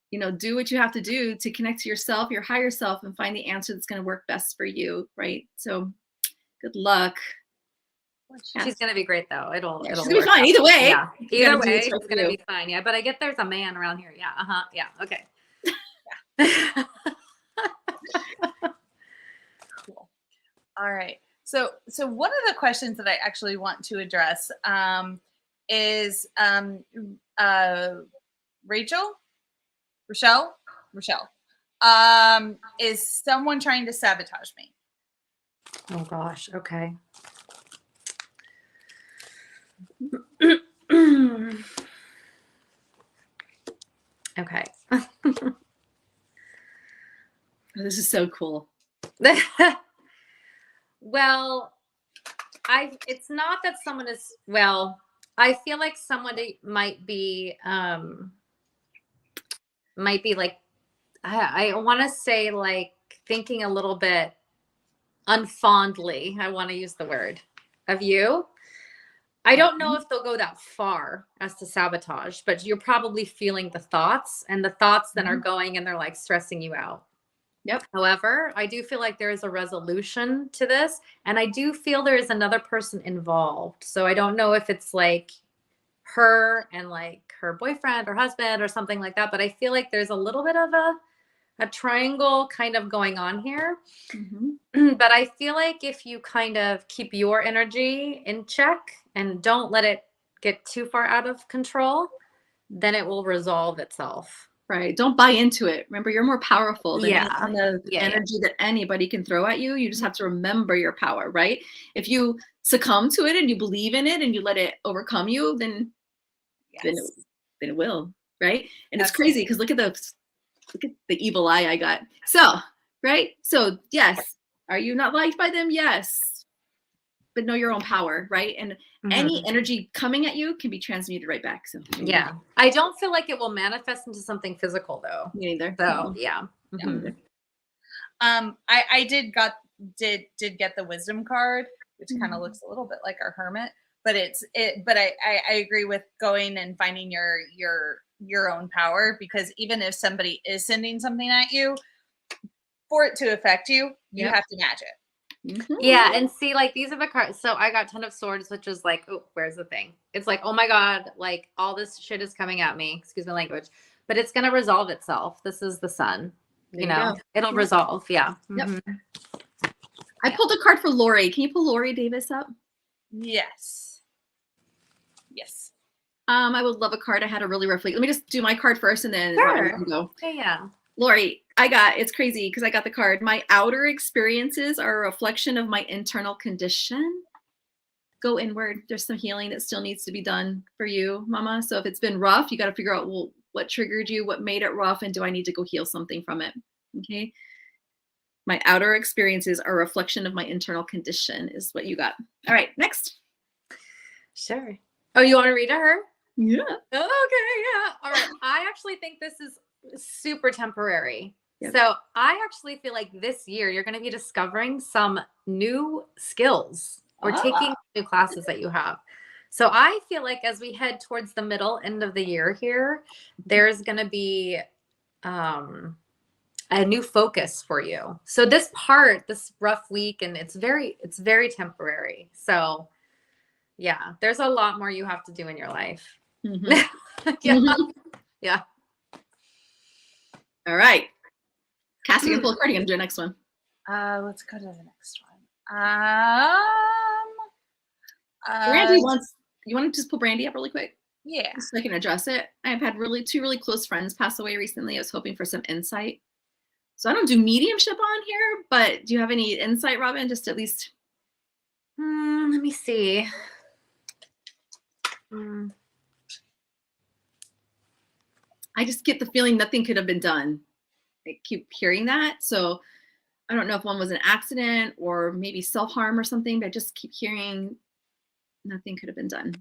you know, do what you have to do to connect to yourself, your higher self, and find the answer that's going to work best for you. Right. So good luck. She's going to be great though. It'll be fine. Either way. Yeah. Either way, it's going to be fine. Yeah. But I get there's a man around here. Yeah. Uh-huh. Yeah. Okay. Yeah. Cool. All right. So one of the questions that I actually want to address is Rochelle, is someone trying to sabotage me? Oh gosh. Okay. Okay. This is so cool. Well, it's not that someone is, well, I feel like somebody might be like, I want to say like thinking a little bit unfondly, I want to use the word, of you. I don't know if they'll go that far as to sabotage, but you're probably feeling the thoughts, and the thoughts then are going and they're like stressing you out. Yep. However, I do feel like there is a resolution to this, and I do feel there is another person involved. So I don't know if it's like her and like her boyfriend or husband or something like that, but I feel like there's a little bit of a triangle kind of going on here. Mm-hmm. But I feel like if you kind of keep your energy in check and don't let it get too far out of control, then it will resolve itself. Right. Don't buy into it. Remember, you're more powerful than any kind of energy that anybody can throw at you. You just have to remember your power, right? If you succumb to it and you believe in it and you let it overcome you, then it will, right? And it's crazy because look at the evil eye I got. So, right? So, yes. Are you not liked by them? Yes. But know your own power, right? And any energy coming at you can be transmuted right back. So yeah, I don't feel like it will manifest into something physical though. Me neither. So yeah. Mm-hmm. I did get the wisdom card, which kind of looks a little bit like our hermit, but but I agree with going and finding your own power, because even if somebody is sending something at you, for it to affect you, you have to match it. Mm-hmm. Yeah, and see, like these are the cards. So I got Ten of Swords, which is like, oh, where's the thing? It's like, oh my God, like all this shit is coming at me. Excuse my language, but it's gonna resolve itself. This is the sun. You know, it'll resolve. Yeah. Yep. Mm-hmm. I pulled a card for Lori. Can you pull Lori Davis up? Yes. Yes. I would love a card. I had a really rough week. Let me just do my card first and then Robin can go. Yeah. Lori, it's crazy because I got the card. My outer experiences are a reflection of my internal condition. Go inward. There's some healing that still needs to be done for you, Mama. So if it's been rough, you got to figure out, well, what triggered you, what made it rough, and do I need to go heal something from it? Okay. My outer experiences are a reflection of my internal condition is what you got. All right, next. Sure. Oh, you want to read to her? Yeah. Okay, yeah. All right. I actually think this is super temporary. Yep. So I actually feel like this year you're going to be discovering some new skills or taking new classes that you have. So I feel like as we head towards the middle end of the year here, there's going to be a new focus for you. So this rough week, and it's very temporary. So yeah, there's a lot more you have to do in your life. Mm-hmm. Yeah. Mm-hmm. Yeah. All right. Cassie, and pull a card again. Do the next one. Let's go to the next one. Brandy you want to just pull Brandy up really quick? Yeah. So I can address it. I've had two really close friends pass away recently. I was hoping for some insight. So I don't do mediumship on here, but do you have any insight, Robin? Just at least. Let me see. I just get the feeling nothing could have been done. I keep hearing that. So I don't know if one was an accident or maybe self-harm or something, but I just keep hearing nothing could have been done.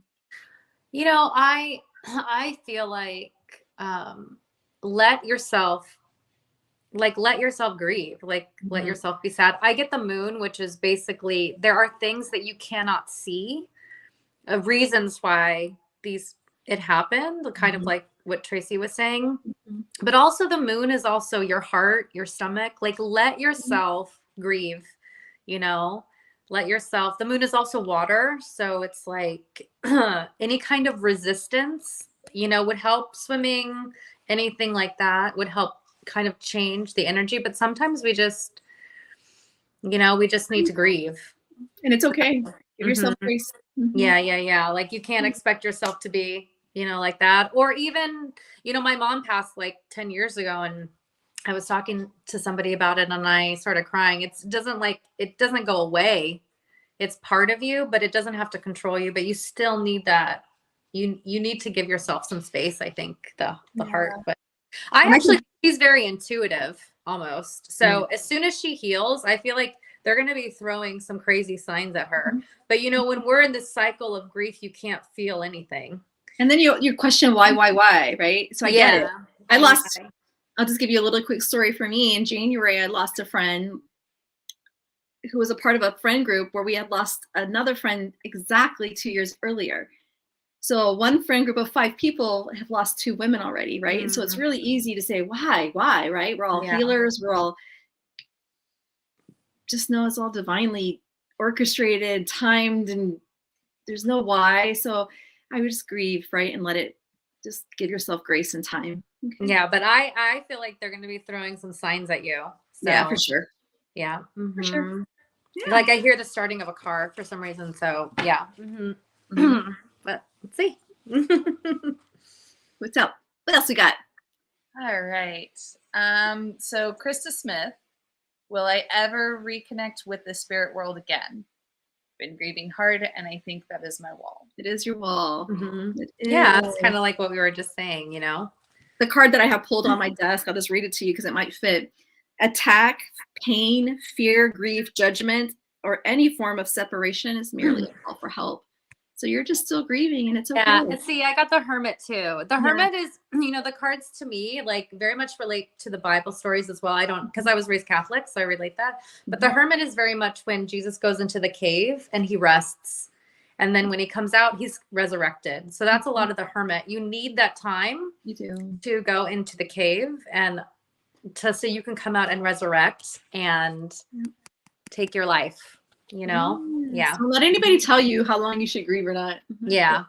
You know, I feel like let yourself grieve, let yourself be sad. I get the moon, which is basically there are things that you cannot see, reasons why it happened, kind of like what Tracey was saying. But also the moon is also your heart, your stomach. Like let yourself grieve, the moon is also water. So it's like any kind of resistance, would help. Swimming, anything like that would help kind of change the energy. But sometimes we just need to grieve. And it's okay. Give yourself grace. Yeah. Like you can't expect yourself to be, like that. Or even, my mom passed like 10 years ago and I was talking to somebody about it and I started crying. It doesn't go away. It's part of you, but it doesn't have to control you, but you still need that. You need to give yourself some space, I think, the heart. But she's very intuitive almost. So as soon as she heals, I feel like they're going to be throwing some crazy signs at her. But when we're in this cycle of grief, you can't feel anything. And then you question why, right? So I get it. I'll just give you a little quick story for me. In January, I lost a friend who was a part of a friend group where we had lost another friend exactly 2 years earlier. So one friend group of 5 people have lost 2 women already, right? And so it's really easy to say, why, right? We're all healers. We're all just know it's all divinely orchestrated, timed, and there's no why. So I would just grieve, right? And let it just give yourself grace and time. Okay. Yeah, but I feel like they're going to be throwing some signs at you. So, yeah, for sure. Yeah. For sure. Yeah. Like I hear the starting of a car for some reason. So yeah. But let's see. What's up? What else we got? All right. So Krista Smith, will I ever reconnect with the spirit world again? Been grieving hard, and I think that is my wall. It is your wall. Yeah, it's kind of like what we were just saying, The card that I have pulled on my desk, I'll just read it to you because it might fit. Attack, pain, fear, grief, judgment, or any form of separation is merely a call for help. So you're just still grieving and it's okay. Yeah, see, I got the Hermit too. The Hermit is, the cards to me, like very much relate to the Bible stories as well. Because I was raised Catholic, so I relate that. But the Hermit is very much when Jesus goes into the cave and he rests. And then when he comes out, he's resurrected. So that's a lot of the Hermit. You need that time to go into the cave and so you can come out and resurrect and take your life. Yeah. So let anybody tell you how long you should grieve or not. Yeah.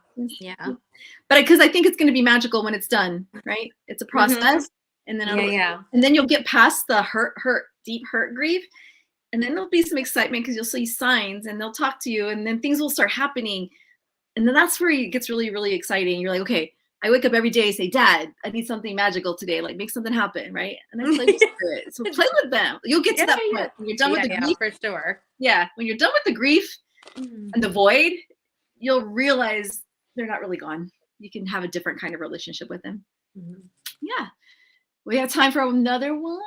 But because I think it's going to be magical when it's done, right? It's a process, and then and then you'll get past the deep hurt grief, and then there'll be some excitement because you'll see signs, and they'll talk to you, and then things will start happening, And then that's where it gets really, really exciting. You're like, okay, I wake up every day and say, Dad, I need something magical today. Like, make something happen, right? And I play with spirit. So play with them. You'll get to that point. When you're done with the grief. For sure. Yeah. When you're done with the grief and the void, you'll realize they're not really gone. You can have a different kind of relationship with them. Yeah. We have time for another one.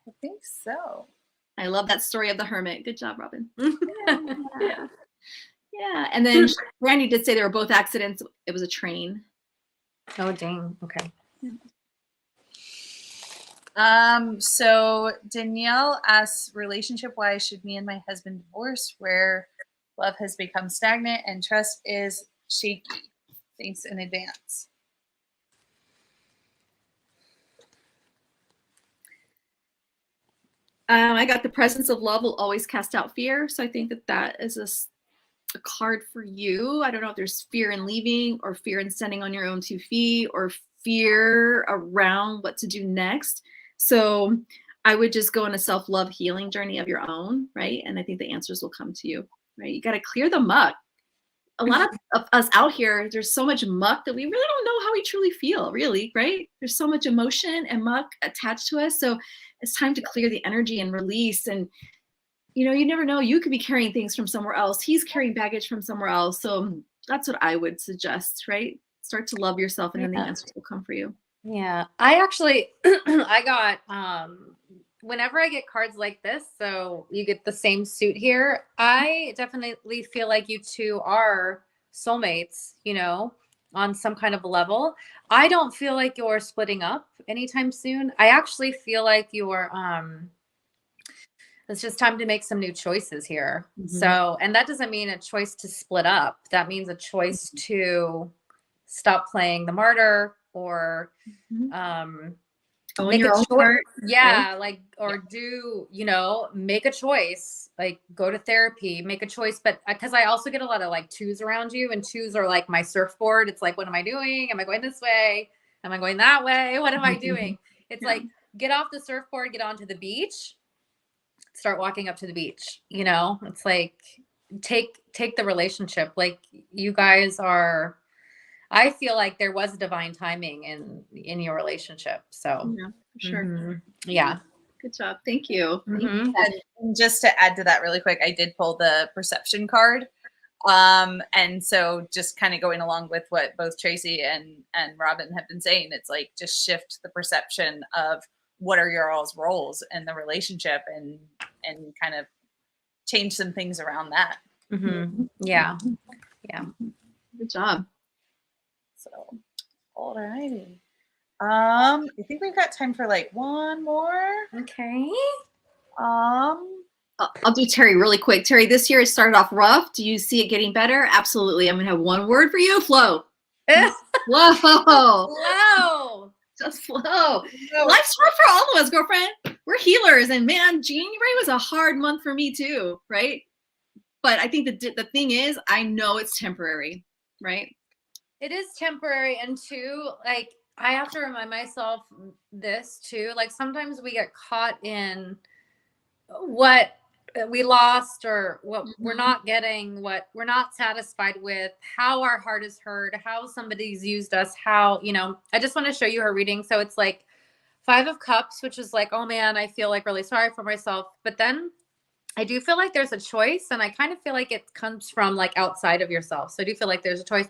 I think so. I love that story of the hermit. Good job, Robin. Yeah. Yeah. And then Brandy did say they were both accidents. It was a train. Oh, dang. Okay. So Danielle asks, relationship-wise, should me and my husband divorce where love has become stagnant and trust is shaky? Thanks in advance. I got the presence of love will always cast out fear. So I think that is a card for you. I don't know if there's fear in leaving or fear in standing on your own 2 feet or fear around what to do next. So I would just go on a self-love healing journey of your own, right? And I think the answers will come to you, right? You got to clear the muck. A lot of us out here, there's so much muck that we really don't know how we truly feel, really, right? There's so much emotion and muck attached to us. So it's time to clear the energy and release. And, you know, you never know. You could be carrying things from somewhere else. He's carrying baggage from somewhere else. So that's what I would suggest, right? Start to love yourself and then the answers will come for you. Yeah. I actually, I got, whenever I get cards like this, so you get the same suit here, I definitely feel like you two are soulmates, you know, on some kind of a level. I don't feel like you're splitting up anytime soon. I actually feel like you're, it's just time to make some new choices here. So, and that doesn't mean a choice to split up. That means a choice to stop playing the martyr or, make a choice. Yeah. Like, or do, you know, make a choice, like go to therapy, make a choice. But because I also get a lot of like 2s around you, and 2s are like my surfboard. It's like, what am I doing? Am I going this way? Am I going that way? What am I doing? It's like, get off the surfboard, get onto the beach, start walking up to the beach. You know, it's like, take the relationship. Like you guys are, I feel like there was divine timing in your relationship. So yeah, for sure. Yeah. Good job. Thank you. And just to add to that really quick, I did pull the perception card. And so just kind of going along with what both Tracey and Robin have been saying, it's like, just shift the perception of what are your all's roles in the relationship and kind of change some things around that. Yeah. Good job. So, all righty. I think we've got time for like one more. Okay. I'll do Terry really quick. Terry, this year it started off rough. Do you see it getting better? Absolutely. I'm gonna have one word for you: flow. Flow. Flow. Just flow. Life's rough for all of us, girlfriend. We're healers, and man, January was a hard month for me too, right? But I think the thing is, I know it's temporary, right? It is temporary. And two, like, I have to remind myself this too. Like, sometimes we get caught in what we lost or what we're not getting, what we're not satisfied with, how our heart is hurt, how somebody's used us, how, you know, I just want to show you her reading. So it's like 5 of Cups, which is like, oh man, I feel like really sorry for myself. But then I do feel like there's a choice, and I kind of feel like it comes from like outside of yourself. So I do feel like there's a choice.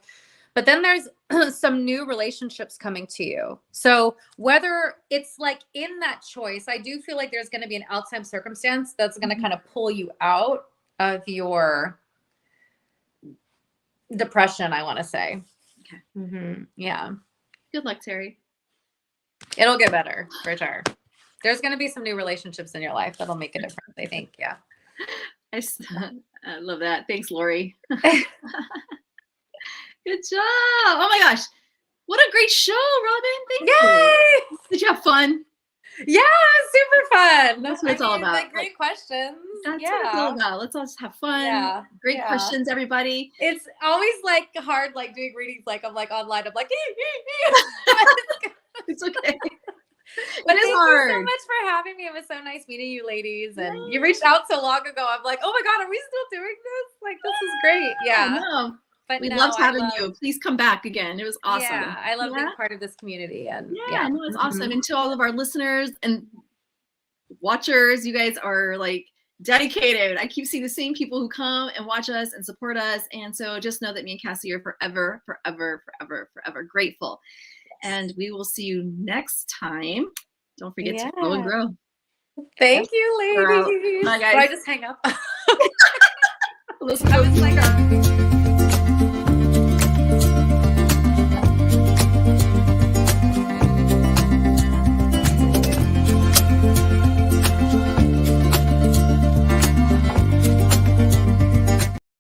But then there's some new relationships coming to you. So whether it's like in that choice, I do feel like there's going to be an outside circumstance that's going to kind of pull you out of your depression, I want to say. Okay. Yeah. Good luck, Terry. It'll get better for sure. There's going to be some new relationships in your life that'll make a difference, I think. Yeah. I love that. Thanks, Lori. Good job. Oh my gosh. What a great show, Robin. Thank you. Did you have fun? Yeah, super fun. That's what it's all about. Like, great questions. That's what it's all about. Let's all just have fun. Yeah. Great questions, everybody. It's always like hard, like doing readings, like I'm like online. I'm like, it's okay. But It is thank you so hard. much for having me. It was so nice meeting you ladies. And you reached out so long ago. I'm like, oh my God, are we still doing this? Like, this is great. Yeah. No. But We no, loved I having love, you. Please come back again. It was awesome. Yeah, I love Yeah? being part of this community. And Yeah, no, it's awesome. And to all of our listeners and watchers, you guys are like dedicated. I keep seeing the same people who come and watch us and support us. And so just know that me and Cassie are forever, forever, forever, forever grateful. And we will see you next time. Don't forget to grow and grow. Thank you, We're out. ladies. Bye, guys. Do I just hang up? Let's I go. was like,